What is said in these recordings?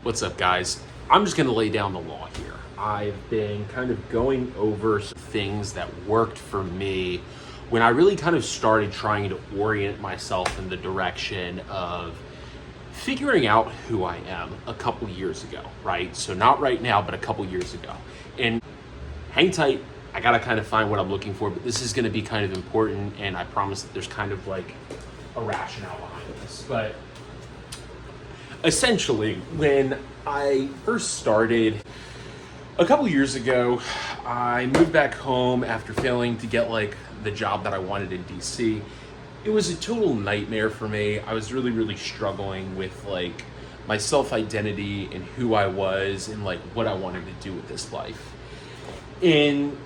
What's up, guys? I'm just going to lay down the law here. I've been kind of going over some things that worked for me when I really kind of started trying to orient myself in the direction of figuring out who I am a couple years ago, right? So not right now, but a couple years ago. And hang tight, I gotta kind of find what I'm looking for, but this is gonna be kind of important, and I promise that there's kind of like a rationale behind this. But essentially, when I first started a couple years ago, I moved back home after failing to get like the job that I wanted in DC. It was a total nightmare for me. I was really struggling with like my self-identity and who I was and like what I wanted to do with this life. And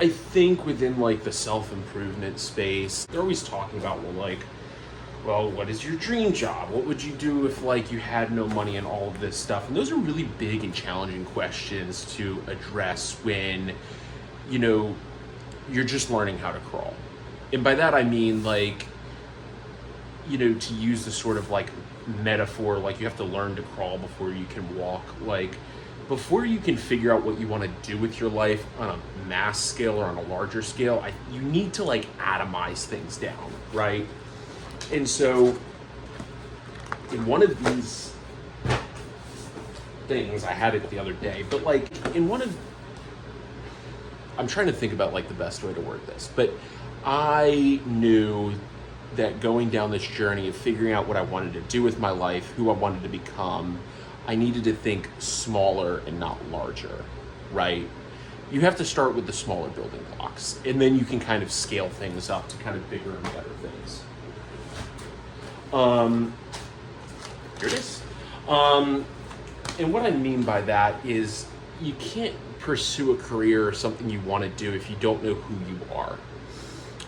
I think within like the self-improvement space, they're always talking about well, what is your dream job? What would you do if like you had no money and all of this stuff? And those are really big and challenging questions to address when, you're just learning how to crawl. And by that I mean like, to use the sort of like metaphor, like you have to learn to crawl before you can walk. Like before you can figure out what you want to do with your life on a mass scale or on a larger scale, you need to like atomize things down, right? And so in one of these things, I had it the other day, but like I'm trying to think about like the best way to word this, but I knew that going down this journey of figuring out what I wanted to do with my life, who I wanted to become, I needed to think smaller and not larger, right? You have to start with the smaller building blocks, and then you can kind of scale things up to kind of bigger and better things. Here it is. And what I mean by that is you can't pursue a career or something you want to do if you don't know who you are.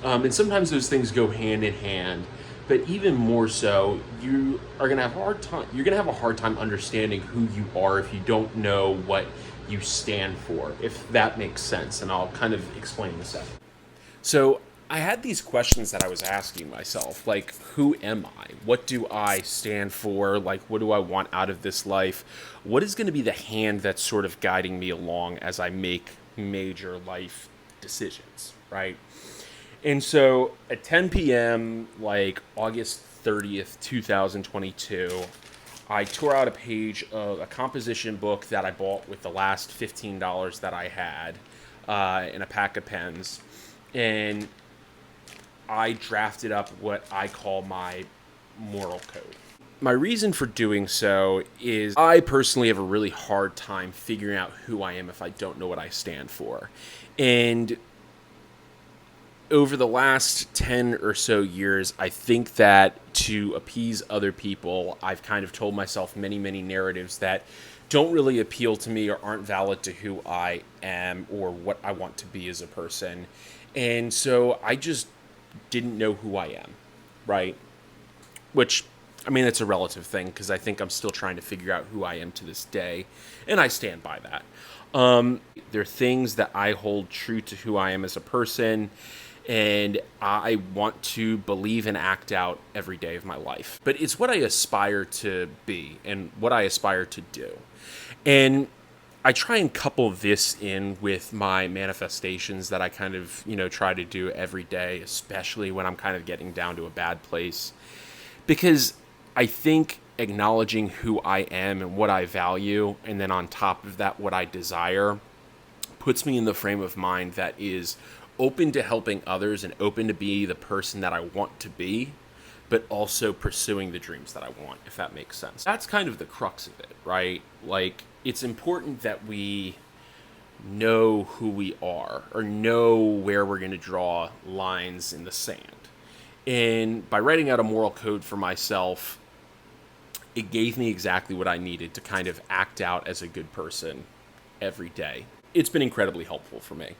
And sometimes those things go hand in hand, but even more so, you're going to have a hard time understanding who you are if you don't know what you stand for, if that makes sense. And I'll kind of explain in a second. So I had these questions that I was asking myself, like, who am I? What do I stand for? Like, what do I want out of this life? What is going to be the hand that's sort of guiding me along as I make major life decisions, right? And so at 10 p.m., like August 30th, 2022, I tore out a page of a composition book that I bought with the last $15 that I had in a pack of pens. And I drafted up what I call my moral code. My reason for doing so is I personally have a really hard time figuring out who I am if I don't know what I stand for. And over the last 10 or so years, I think that to appease other people, I've kind of told myself many narratives that don't really appeal to me or aren't valid to who I am or what I want to be as a person. And so I just didn't know who I am, right? Which, I mean, it's a relative thing because I think I'm still trying to figure out who I am to this day, and I stand by that. There are things that I hold true to who I am as a person, and I want to believe and act out every day of my life. But it's what I aspire to be and what I aspire to do. And I try and couple this in with my manifestations that I kind of, try to do every day, especially when I'm kind of getting down to a bad place. Because I think acknowledging who I am and what I value, and then on top of that, what I desire, puts me in the frame of mind that is open to helping others and open to be the person that I want to be, but also pursuing the dreams that I want, if that makes sense. That's kind of the crux of it, right? Like, it's important that we know who we are or know where we're going to draw lines in the sand. And by writing out a moral code for myself, it gave me exactly what I needed to kind of act out as a good person every day. It's been incredibly helpful for me.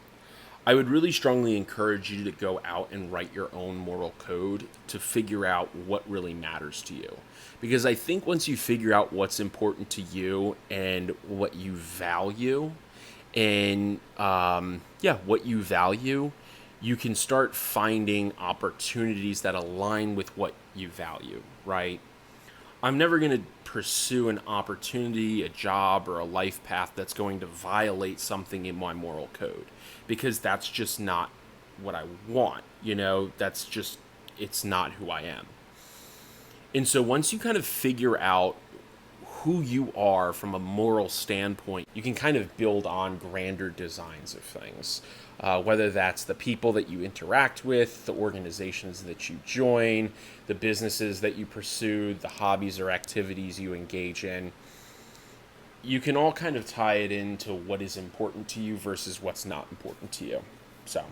I would really strongly encourage you to go out and write your own moral code to figure out what really matters to you. Because I think once you figure out what's important to you and what you value, you can start finding opportunities that align with what you value, right? I'm never going to pursue an opportunity, a job, or a life path that's going to violate something in my moral code, because that's just not what I want. That's just, it's not who I am. And so once you kind of figure out who you are from a moral standpoint, you can kind of build on grander designs of things. Whether that's the people that you interact with, the organizations that you join, the businesses that you pursue, the hobbies or activities you engage in. You can all kind of tie it into what is important to you versus what's not important to you. So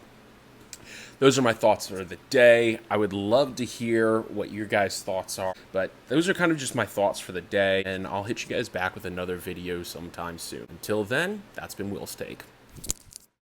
those are my thoughts for the day. I would love to hear what your guys' thoughts are, but those are kind of just my thoughts for the day, and I'll hit you guys back with another video sometime soon. Until then, that's been Will's Take.